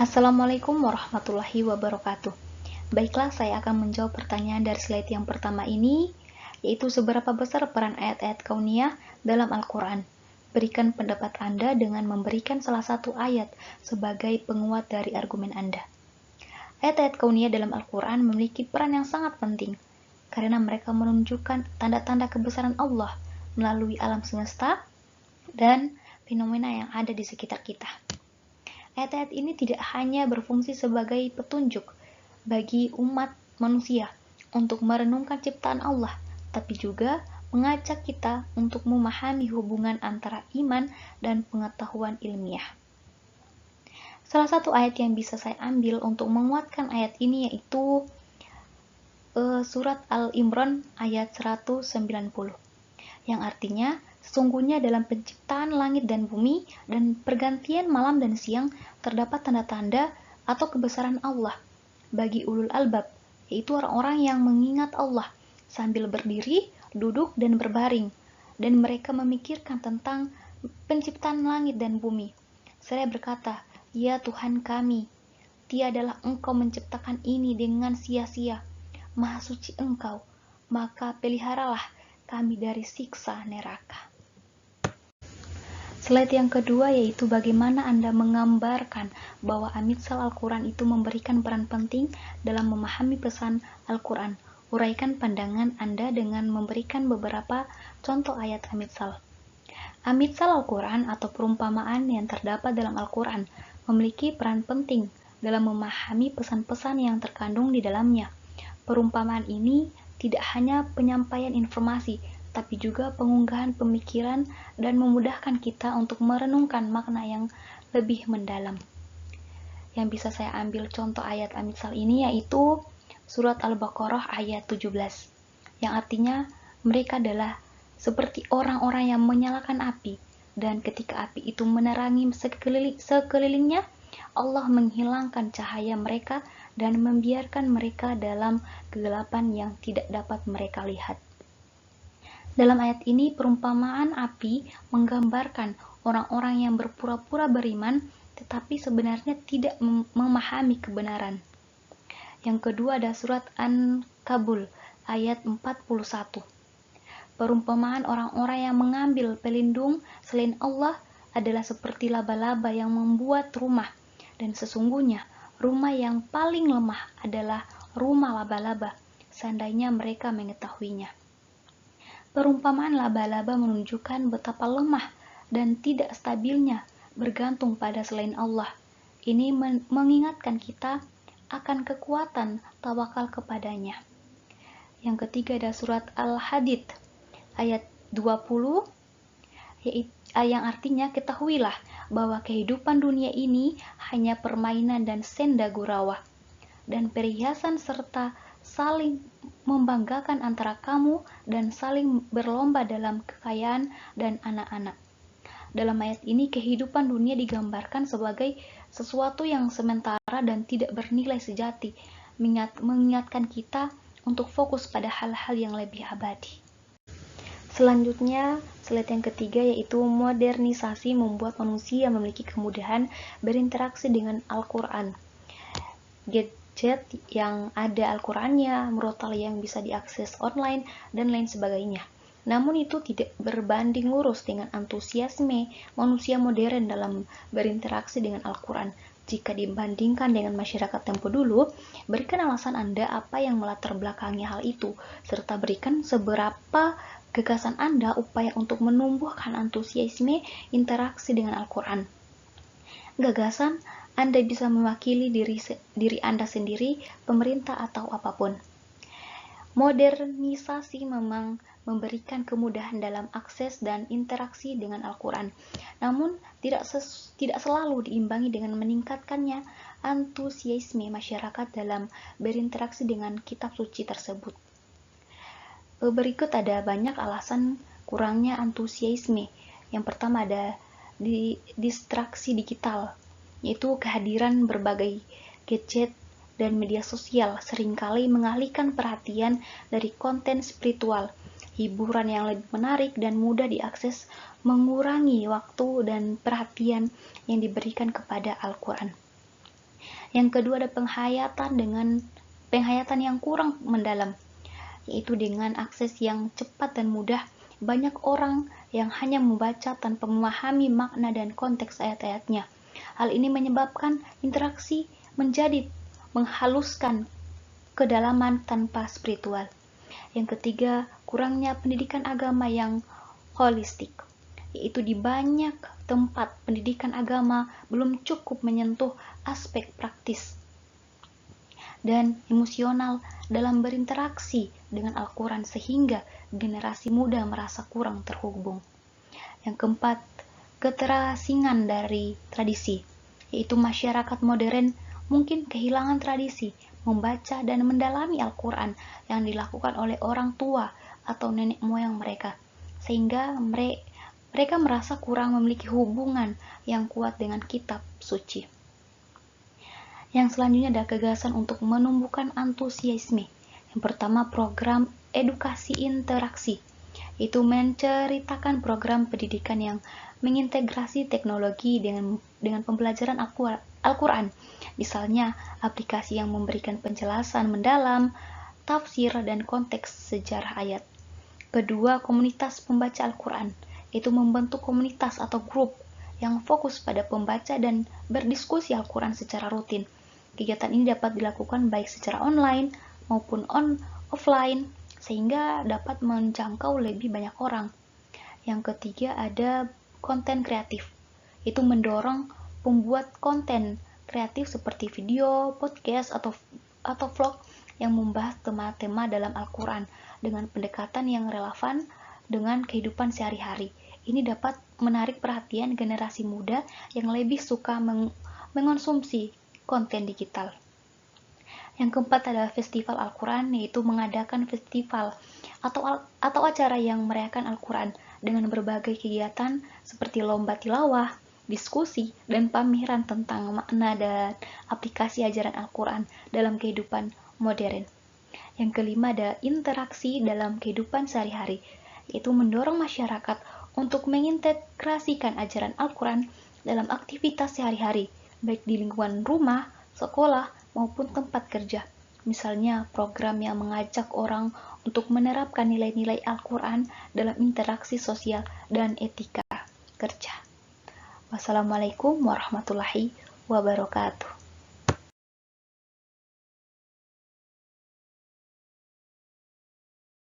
Assalamualaikum warahmatullahi wabarakatuh. Baiklah, saya akan menjawab pertanyaan dari slide yang pertama ini, yaitu seberapa besar peran ayat-ayat kauniyah dalam Al-Quran. Berikan pendapat Anda dengan memberikan salah satu ayat sebagai penguat dari argumen Anda. Ayat-ayat kauniyah dalam Al-Quran memiliki peran yang sangat penting, karena mereka menunjukkan tanda-tanda kebesaran Allah melalui alam semesta dan fenomena yang ada di sekitar kita. Ayat-ayat ini tidak hanya berfungsi sebagai petunjuk bagi umat manusia untuk merenungkan ciptaan Allah, tapi juga mengajak kita untuk memahami hubungan antara iman dan pengetahuan ilmiah. Salah satu ayat yang bisa saya ambil untuk menguatkan ayat ini yaitu surat Al-Imran ayat 190, yang artinya sesungguhnya dalam penciptaan langit dan bumi dan pergantian malam dan siang terdapat tanda-tanda atau kebesaran Allah bagi ulul albab, yaitu orang-orang yang mengingat Allah sambil berdiri, duduk, dan berbaring, dan mereka memikirkan tentang penciptaan langit dan bumi. Seraya berkata, "Ya Tuhan kami, tiadalah Engkau menciptakan ini dengan sia-sia. Maha suci Engkau, maka peliharalah kami dari siksa neraka." Slide yang kedua yaitu bagaimana Anda menggambarkan bahwa amitsal Al-Quran itu memberikan peran penting dalam memahami pesan Al-Quran. Uraikan pandangan Anda dengan memberikan beberapa contoh ayat amitsal. Amitsal Al-Quran atau perumpamaan yang terdapat dalam Al-Quran memiliki peran penting dalam memahami pesan-pesan yang terkandung di dalamnya. Perumpamaan ini tidak hanya penyampaian informasi, tapi juga pengunggahan pemikiran dan memudahkan kita untuk merenungkan makna yang lebih mendalam. Yang bisa saya ambil contoh ayat amitsal ini yaitu surat Al-Baqarah ayat 17, yang artinya mereka adalah seperti orang-orang yang menyalakan api, dan ketika api itu menerangi sekelilingnya, Allah menghilangkan cahaya mereka dan membiarkan mereka dalam kegelapan yang tidak dapat mereka lihat. Dalam ayat ini, perumpamaan api menggambarkan orang-orang yang berpura-pura beriman, tetapi sebenarnya tidak memahami kebenaran. Yang kedua ada surat An-Kabul ayat 41. Perumpamaan orang-orang yang mengambil pelindung selain Allah adalah seperti laba-laba yang membuat rumah, dan sesungguhnya rumah yang paling lemah adalah rumah laba-laba, seandainya mereka mengetahuinya. Perumpamaan laba-laba menunjukkan betapa lemah dan tidak stabilnya bergantung pada selain Allah. Ini mengingatkan kita akan kekuatan tawakal kepadanya. Yang ketiga ada surat Al-Hadid ayat 20, yang artinya ketahuilah bahwa kehidupan dunia ini hanya permainan dan senda gurau dan perhiasan serta saling membanggakan antara kamu dan saling berlomba dalam kekayaan dan anak-anak. Dalam ayat ini kehidupan dunia digambarkan sebagai sesuatu yang sementara dan tidak bernilai sejati, mengingatkan kita untuk fokus pada hal-hal yang lebih abadi. Selanjutnya, slide yang ketiga yaitu modernisasi membuat manusia memiliki kemudahan berinteraksi dengan Al-Quran. Gadget yang ada Al-Qurannya, murotal yang bisa diakses online, dan lain sebagainya. Namun itu tidak berbanding lurus dengan antusiasme manusia modern dalam berinteraksi dengan Al-Quran. Jika dibandingkan dengan masyarakat tempo dulu, berikan alasan Anda apa yang melatar belakangi hal itu, serta berikan seberapa gagasan Anda upaya untuk menumbuhkan antusiasme interaksi dengan Al-Quran. Gagasan Anda bisa mewakili diri Anda sendiri, pemerintah, atau apapun. Modernisasi memang memberikan kemudahan dalam akses dan interaksi dengan Al-Quran, namun tidak selalu diimbangi dengan meningkatkannya antusiasme masyarakat dalam berinteraksi dengan kitab suci tersebut. Berikut ada banyak alasan kurangnya antusiasme. Yang pertama ada distraksi digital, yaitu kehadiran berbagai gadget dan media sosial seringkali mengalihkan perhatian dari konten spiritual. Hiburan yang lebih menarik dan mudah diakses mengurangi waktu dan perhatian yang diberikan kepada Al-Quran. Yang kedua ada penghayatan yang kurang mendalam, yaitu dengan akses yang cepat dan mudah, banyak orang yang hanya membaca tanpa memahami makna dan konteks ayat-ayatnya. Hal ini menyebabkan interaksi menjadi menghaluskan kedalaman tanpa spiritual. Yang ketiga, kurangnya pendidikan agama yang holistik, yaitu di banyak tempat pendidikan agama belum cukup menyentuh aspek praktis dan emosional dalam berinteraksi dengan Al-Quran sehingga generasi muda merasa kurang terhubung. Yang keempat, keterasingan dari tradisi, yaitu masyarakat modern mungkin kehilangan tradisi membaca dan mendalami Al-Quran yang dilakukan oleh orang tua atau nenek moyang mereka, sehingga mereka merasa kurang memiliki hubungan yang kuat dengan kitab suci. Yang selanjutnya ada gagasan untuk menumbuhkan antusiasme. Yang pertama, program edukasi interaksi, itu menceritakan program pendidikan yang mengintegrasi teknologi dengan pembelajaran Al-Quran. Misalnya, aplikasi yang memberikan penjelasan mendalam, tafsir, dan konteks sejarah ayat. Kedua, komunitas pembaca Al-Quran, itu membentuk komunitas atau grup yang fokus pada pembaca dan berdiskusi Al-Quran secara rutin. Kegiatan ini dapat dilakukan baik secara online maupun offline, sehingga dapat menjangkau lebih banyak orang. Yang ketiga ada konten kreatif, itu mendorong pembuat konten kreatif seperti video, podcast, atau vlog yang membahas tema-tema dalam Al-Quran dengan pendekatan yang relevan dengan kehidupan sehari-hari. Ini dapat menarik perhatian generasi muda yang lebih suka mengonsumsi konten digital. Yang keempat adalah festival Al-Quran, yaitu mengadakan festival atau acara yang merayakan Al-Quran dengan berbagai kegiatan seperti lomba tilawah, diskusi, dan pameran tentang makna dan aplikasi ajaran Al-Quran dalam kehidupan modern. Yang kelima ada interaksi dalam kehidupan sehari-hari, yaitu mendorong masyarakat untuk mengintegrasikan ajaran Al-Quran dalam aktivitas sehari-hari, baik di lingkungan rumah, sekolah, maupun tempat kerja. Misalnya, program yang mengajak orang untuk menerapkan nilai-nilai Al-Quran dalam interaksi sosial dan etika kerja. Wassalamualaikum warahmatullahi wabarakatuh.